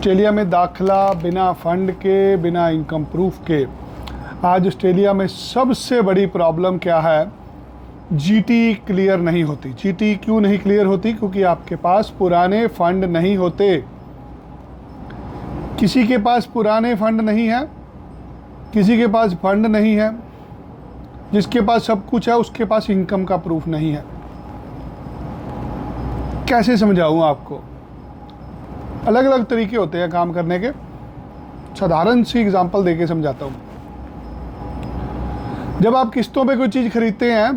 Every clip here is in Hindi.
ऑस्ट्रेलिया में दाखला बिना फंड के, बिना इनकम प्रूफ के। आज ऑस्ट्रेलिया में सबसे बड़ी प्रॉब्लम क्या है? जीटी क्लियर नहीं होती। जीटी क्यों नहीं क्लियर होती? क्योंकि आपके पास पुराने फंड नहीं होते। किसी के पास पुराने फंड नहीं है, किसी के पास फंड नहीं है, जिसके पास सब कुछ है उसके पास इनकम का प्रूफ नहीं है। कैसे समझाऊं आपको? अलग अलग तरीके होते हैं काम करने के। साधारण सी एग्जांपल देके समझाता हूं। जब आप किस्तों पे कोई चीज़ खरीदते हैं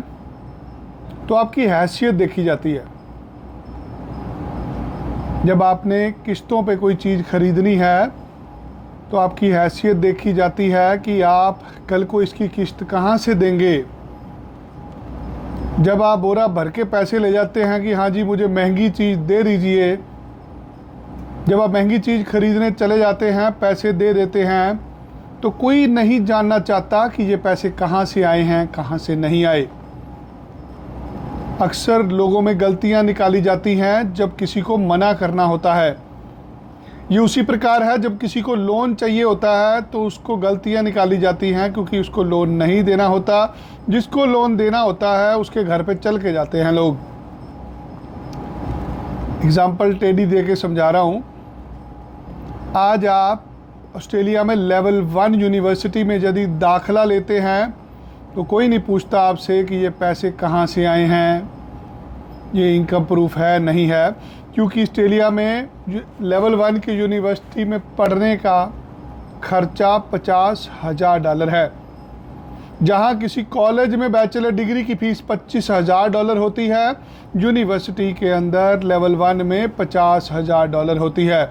तो आपकी हैसियत देखी जाती है। जब आपने किस्तों पे कोई चीज़ खरीदनी है तो आपकी हैसियत देखी जाती है कि आप कल को इसकी किस्त कहाँ से देंगे। जब आप बोरा भर के पैसे ले जाते हैं कि हाँ जी मुझे महंगी चीज़ दे दीजिए, जब आप महंगी चीज़ खरीदने चले जाते हैं, पैसे दे देते हैं, तो कोई नहीं जानना चाहता कि ये पैसे कहाँ से आए हैं, कहाँ से नहीं आए। अक्सर लोगों में गलतियाँ निकाली जाती हैं जब किसी को मना करना होता है। ये उसी प्रकार है, जब किसी को लोन चाहिए होता है तो उसको गलतियाँ निकाली जाती हैं क्योंकि उसको लोन नहीं देना होता। जिसको लोन देना होता है उसके घर पे चल के जाते हैं लोग। एग्जाम्पल टेढ़ी दे के समझा रहा हूँ। आज आप ऑस्ट्रेलिया में लेवल 1 यूनिवर्सिटी में यदि दाखला लेते हैं तो कोई नहीं पूछता आपसे कि ये पैसे कहाँ से आए हैं, ये इनकम प्रूफ है नहीं है, क्योंकि ऑस्ट्रेलिया में लेवल 1 की यूनिवर्सिटी में पढ़ने का खर्चा $50,000 है। जहाँ किसी कॉलेज में बैचलर डिग्री की फ़ीस $25,000 होती है, यूनिवर्सिटी के अंदर लेवल 1 में $50,000 होती है।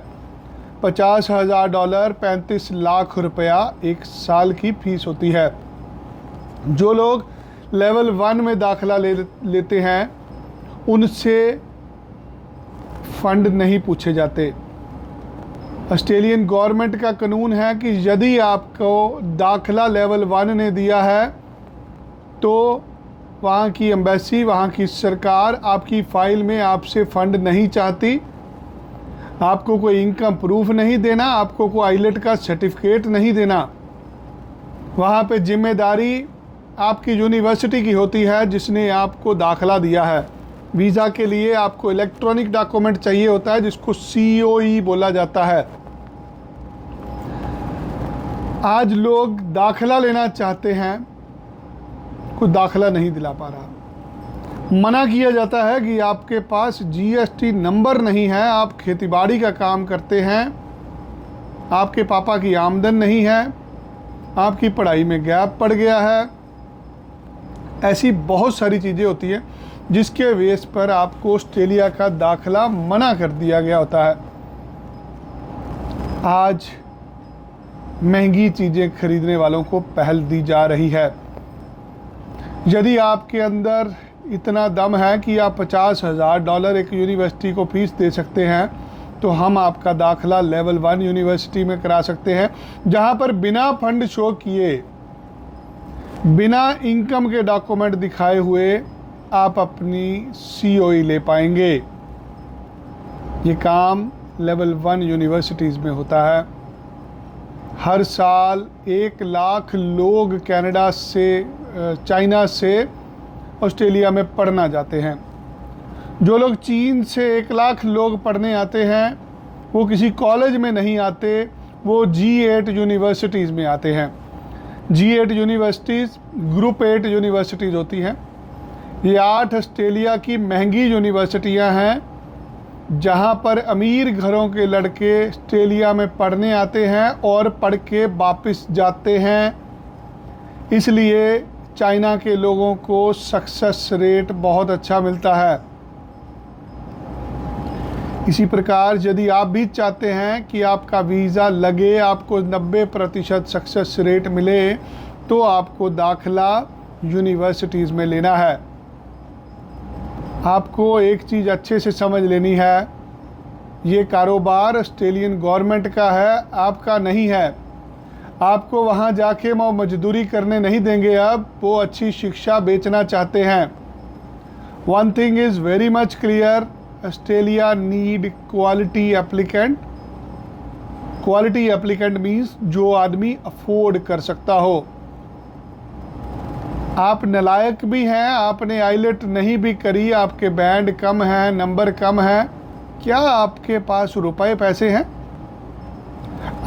$50,000 35 लाख रुपया एक साल की फ़ीस होती है। जो लोग लेवल 1 में दाखला लेते हैं उनसे फंड नहीं पूछे जाते। ऑस्ट्रेलियन गवर्नमेंट का कानून है कि यदि आपको दाखला लेवल 1 ने दिया है तो वहाँ की एम्बेसी, वहाँ की सरकार आपकी फ़ाइल में आपसे फंड नहीं चाहती। आपको कोई इनकम प्रूफ नहीं देना, आपको कोई आईलेट का सर्टिफिकेट नहीं देना। वहाँ पे जिम्मेदारी आपकी यूनिवर्सिटी की होती है जिसने आपको दाखला दिया है। वीज़ा के लिए आपको इलेक्ट्रॉनिक डॉक्यूमेंट चाहिए होता है जिसको COE बोला जाता है। आज लोग दाखला लेना चाहते हैं, कोई दाखला नहीं दिला पा रहा। मना किया जाता है कि आपके पास GST नंबर नहीं है, आप खेतीबाड़ी का काम करते हैं, आपके पापा की आमदन नहीं है, आपकी पढ़ाई में गैप पड़ गया है। ऐसी बहुत सारी चीज़ें होती हैं जिसके बेस पर आपको ऑस्ट्रेलिया का दाखला मना कर दिया गया होता है। आज महंगी चीज़ें खरीदने वालों को पहल दी जा रही है। यदि आपके अंदर इतना दम है कि आप $50,000 एक यूनिवर्सिटी को फ़ीस दे सकते हैं तो हम आपका दाखला लेवल 1 यूनिवर्सिटी में करा सकते हैं, जहां पर बिना फंड शो किए, बिना इनकम के डॉक्यूमेंट दिखाए हुए आप अपनी COE ले पाएंगे। ये काम लेवल 1 यूनिवर्सिटीज़ में होता है। हर साल 1 लाख लोग कनाडा से, चाइना से ऑस्ट्रेलिया में पढ़ना जाते हैं। जो लोग चीन से 1 लाख लोग पढ़ने आते हैं वो किसी कॉलेज में नहीं आते, वो G8 यूनिवर्सिटीज़ में आते हैं। G8 यूनिवर्सिटीज़ ग्रुप 8 यूनिवर्सिटीज़ होती हैं। ये 8 ऑस्ट्रेलिया की महंगी यूनिवर्सिटियां हैं जहां पर अमीर घरों के लड़के ऑस्ट्रेलिया में पढ़ने आते हैं और पढ़ के वापस जाते हैं। इसलिए चाइना के लोगों को सक्सेस रेट बहुत अच्छा मिलता है। इसी प्रकार यदि आप भी चाहते हैं कि आपका वीज़ा लगे, आपको 90% सक्सेस रेट मिले, तो आपको दाखला यूनिवर्सिटीज़ में लेना है। आपको एक चीज़ अच्छे से समझ लेनी है, ये कारोबार ऑस्ट्रेलियन गवर्नमेंट का है, आपका नहीं है। आपको वहाँ जाके वो मजदूरी करने नहीं देंगे। अब वो अच्छी शिक्षा बेचना चाहते हैं। One thing is very much clear, Australia need quality applicant quality applicant means जो आदमी अफोर्ड कर सकता हो। आप नालायक भी हैं, आपने आईलेट नहीं भी करी, आपके बैंड कम हैं, नंबर कम है, क्या आपके पास रुपए पैसे हैं?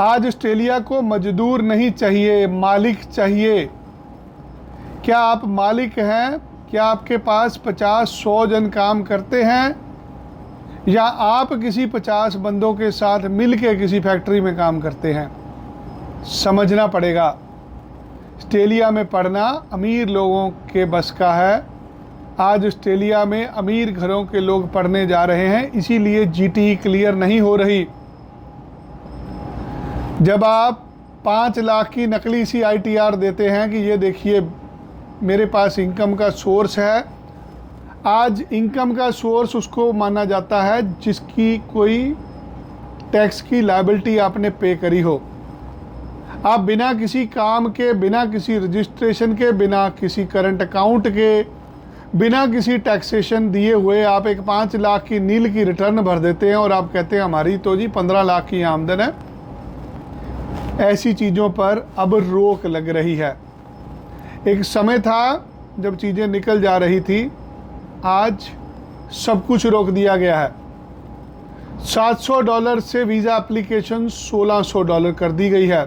आज ऑस्ट्रेलिया को मजदूर नहीं चाहिए, मालिक चाहिए। क्या आप मालिक हैं? क्या आपके पास 50-100 जन काम करते हैं, या आप किसी 50 बंदों के साथ मिलके किसी फैक्ट्री में काम करते हैं? समझना पड़ेगा। ऑस्ट्रेलिया में पढ़ना अमीर लोगों के बस का है। आज ऑस्ट्रेलिया में अमीर घरों के लोग पढ़ने जा रहे हैं, इसीलिए जीटी क्लियर नहीं हो रही। जब आप 5 लाख की नकली सी ITR देते हैं कि ये देखिए मेरे पास इनकम का सोर्स है, आज इनकम का सोर्स उसको माना जाता है जिसकी कोई टैक्स की लायबिलिटी आपने पे करी हो। आप बिना किसी काम के, बिना किसी रजिस्ट्रेशन के, बिना किसी करंट अकाउंट के, बिना किसी टैक्सेशन दिए हुए आप एक 5 लाख की नील की रिटर्न भर देते हैं और आप कहते हैं हमारी तो जी 15 लाख की आमदन है। ऐसी चीज़ों पर अब रोक लग रही है। एक समय था जब चीज़ें निकल जा रही थी, आज सब कुछ रोक दिया गया है। $700 से वीज़ा एप्लीकेशन $1600 कर दी गई है।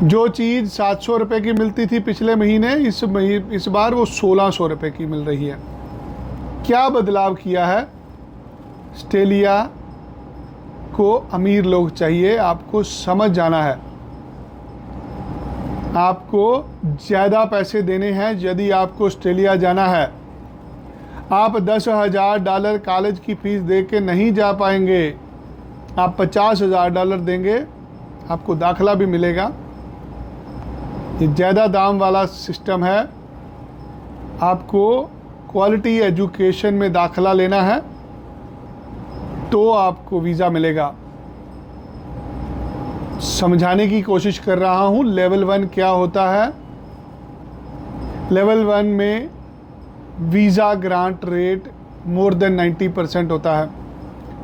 जो चीज़ 700 रुपये की मिलती थी पिछले महीने, इस बार वो 1600 रुपये की मिल रही है। क्या बदलाव किया है? ऑस्ट्रेलिया को अमीर लोग चाहिए, आपको समझ जाना है। आपको ज़्यादा पैसे देने हैं यदि आपको ऑस्ट्रेलिया जाना है। आप $10,000 कॉलेज की फ़ीस दे के नहीं जा पाएंगे। आप $50,000 देंगे, आपको दाखला भी मिलेगा। ये ज़्यादा दाम वाला सिस्टम है। आपको क्वालिटी एजुकेशन में दाखला लेना है तो आपको वीज़ा मिलेगा। समझाने की कोशिश कर रहा हूँ लेवल 1 क्या होता है। लेवल 1 में visa grant rate more than 90% होता है।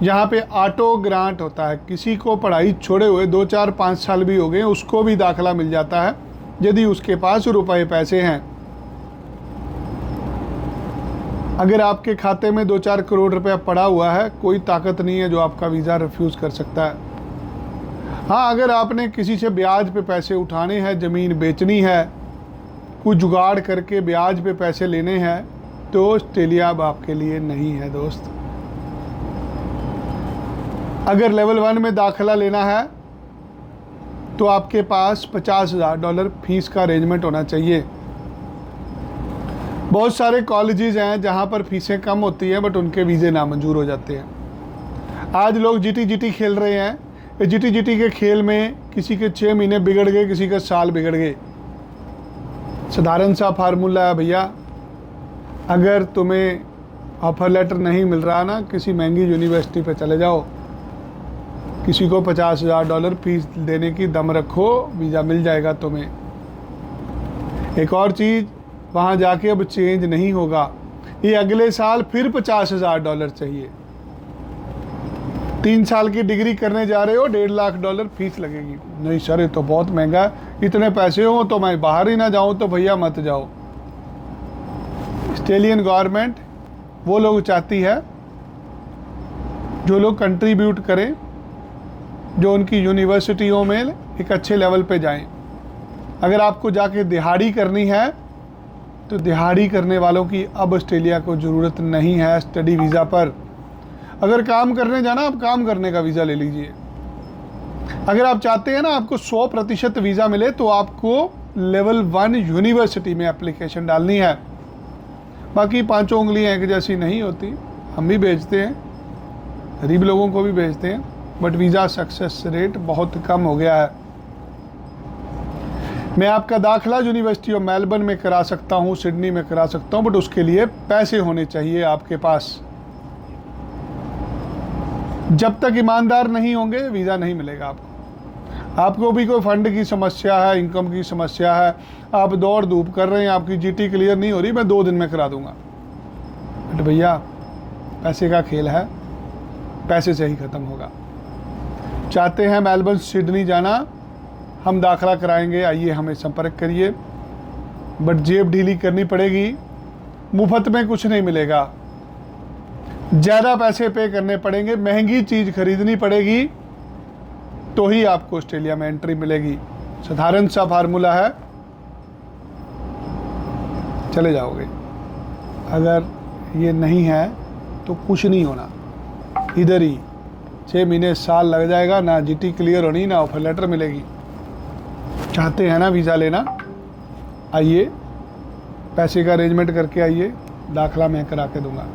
यहाँ पे ऑटो ग्रांट होता है। किसी को पढ़ाई छोड़े हुए 2, 4, 5 साल भी हो गए, उसको भी दाखला मिल जाता है यदि उसके पास रुपए पैसे हैं। अगर आपके खाते में 2-4 करोड़ रुपया पड़ा हुआ है, कोई ताकत नहीं है जो आपका वीज़ा रिफ्यूज़ कर सकता है। हाँ, अगर आपने किसी से ब्याज पे पैसे उठाने हैं, ज़मीन बेचनी है, कुछ जुगाड़ करके ब्याज पे पैसे लेने हैं, तो ऑस्ट्रेलिया अब आपके लिए नहीं है दोस्त। अगर लेवल 1 में दाखिला लेना है तो आपके पास $50,000 फीस का अरेंजमेंट होना चाहिए। बहुत सारे कॉलेजेस हैं जहाँ पर फीसें कम होती हैं बट उनके वीज़े नामंजूर हो जाते हैं। आज लोग जीटी खेल रहे हैं। जीटी के खेल में किसी के 6 महीने बिगड़ गए, किसी के साल बिगड़ गए। साधारण सा फार्मूला है भैया, अगर तुम्हें ऑफर लेटर नहीं मिल रहा ना, किसी महंगी यूनिवर्सिटी पे चले जाओ, किसी को $50,000 फीस देने की दम रखो, वीज़ा मिल जाएगा तुम्हें। एक और चीज़, वहाँ जाके अब चेंज नहीं होगा, ये अगले साल फिर $50,000 चाहिए। 3 साल की डिग्री करने जा रहे हो, $1.5 लाख फीस लगेगी। नहीं सर, ये तो बहुत महंगा है, इतने पैसे हो तो मैं बाहर ही ना जाऊँ, तो भैया मत जाओ। ऑस्ट्रेलियन गवर्नमेंट वो लोग चाहती है जो लोग कंट्रीब्यूट करें, जो उनकी यूनिवर्सिटियों में एक अच्छे लेवल पे जाएं। अगर आपको जाके दिहाड़ी करनी है तो दिहाड़ी करने वालों की अब ऑस्ट्रेलिया को ज़रूरत नहीं है स्टडी वीज़ा पर। अगर काम करने जाना, आप काम करने का वीज़ा ले लीजिए। अगर आप चाहते हैं ना आपको 100% वीज़ा मिले तो आपको लेवल 1 यूनिवर्सिटी में एप्लीकेशन डालनी है। बाकी 5 उंगलियां एक जैसी नहीं होती। हम भी भेजते हैं, गरीब लोगों को भी भेजते हैं, बट वीज़ा सक्सेस रेट बहुत कम हो गया है। मैं आपका दाखिला यूनिवर्सिटी ऑफ मेलबर्न में करा सकता हूँ, सिडनी में करा सकता हूँ, बट उसके लिए पैसे होने चाहिए आपके पास। जब तक ईमानदार नहीं होंगे वीज़ा नहीं मिलेगा आपको। आपको भी कोई फंड की समस्या है, इनकम की समस्या है, आप दौड़ धूप कर रहे हैं, आपकी जीटी क्लियर नहीं हो रही, मैं 2 दिन में करा दूंगा। बट भैया पैसे का खेल है, पैसे से ही ख़त्म होगा। चाहते हैं मेलबर्न सिडनी जाना, हम दाखला कराएंगे, आइए हमें संपर्क करिए। बट जेब ढीली करनी पड़ेगी, मुफ्त में कुछ नहीं मिलेगा, ज़्यादा पैसे पे करने पड़ेंगे, महंगी चीज़ खरीदनी पड़ेगी, तो ही आपको ऑस्ट्रेलिया में एंट्री मिलेगी। साधारण सा फार्मूला है, चले जाओगे। अगर ये नहीं है तो कुछ नहीं होना, इधर ही 6 महीने साल लग जाएगा, ना जीटी क्लियर होनी, ना ऑफर लेटर मिलेगी। चाहते हैं ना वीज़ा लेना, आइए, पैसे का अरेंजमेंट करके आइए, दाखला मैं करा के दूंगा।